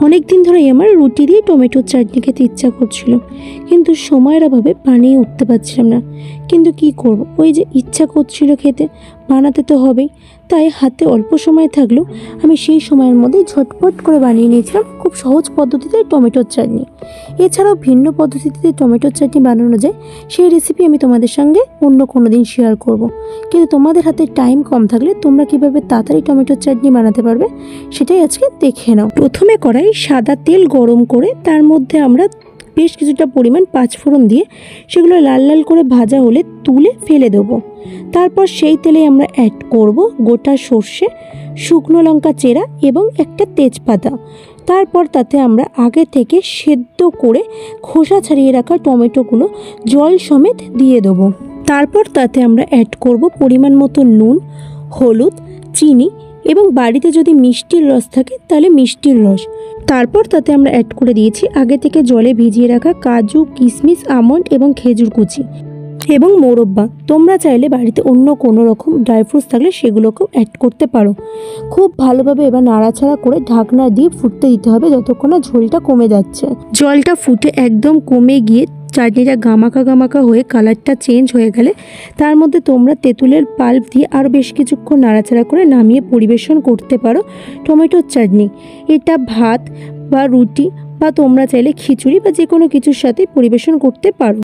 অনেক দিন ধরেই আমার রুটি দিয়ে টমেটোর চাটনি খেতে ইচ্ছা করছিল, কিন্তু সময়ের অভাবে বানিয়ে উঠতে পারছিলাম না। কিন্তু কি করব, ওই যে ইচ্ছা করছিল খেতে, বানাতে তো হবেই। তাই হাতে অল্প সময় থাকলেও আমি সেই সময়ের মধ্যেই ঝটপট করে বানিয়ে নিয়েছিলাম খুব সহজ পদ্ধতিতে টমেটোর চাটনি। এছাড়াও ভিন্ন পদ্ধতিতে টমেটোর চাটনি বানানো যায়, সেই রেসিপি আমি তোমাদের সঙ্গে অন্য কোনো দিন শেয়ার করব। কিন্তু তোমাদের হাতে টাইম কম থাকলে তোমরা কীভাবে তাড়াতাড়ি টমেটোর চাটনি বানাতে পারবে সেটাই আজকে দেখে নাও। প্রথমে কড়াই সাদা তেল গরম করে তার মধ্যে আমরা বেশ কিছুটা পরিমাণ পাঁচফোড়ন দিয়ে সেগুলো লাল লাল করে ভাজা হলে তুলে ফেলে দেবো। তারপর সেই তেলে আমরা অ্যাড করব গোটা সর্ষে, শুকনো লঙ্কা চেরা এবং একটা তেজপাতা। তারপর তাতে আমরা আগে থেকে সেদ্ধ করে খোসা ছাড়িয়ে রাখা টমেটোগুলো জল সমেত দিয়ে দেবো। তারপর তাতে আমরা অ্যাড করব পরিমাণ মতো নুন, হলুদ, চিনি এবং বাড়িতে যদি মিষ্টির রস থাকে তাহলে মিষ্টির রস। তারপর তাতে আমরা অ্যাড করে দিয়েছি আগে থেকে জলে ভিজিয়ে রাখা কাজু, কিশমিশ, আমন্ড এবং খেজুর কুচি এবং মোরব্বা। তোমরা চাইলে বাড়িতে অন্য কোনো রকম ড্রাই ফ্রুটস থাকলে সেগুলোকেও অ্যাড করতে পারো। খুব ভালোভাবে এবার নাড়াচাড়া করে ঢাকনা দিয়ে ফুটতে দিতে হবে যতক্ষণ না ঝোলটা কমে যাচ্ছে। জলটা ফুটে একদম কমে গিয়ে চাটনিটা গামাকা গামাকা হয়ে কালারটা চেঞ্জ হয়ে গেলে তার মধ্যে তোমরা তেঁতুলের পাল্প দিয়ে আরও বেশ কিছুক্ষণ নাড়াচাড়া করে নামিয়ে পরিবেশন করতে পারো টমেটোর চাটনি। এটা ভাত বা রুটি বা তোমরা চাইলে খিচুড়ি বা যে কোনো কিছুর সাথে পরিবেশন করতে পারো।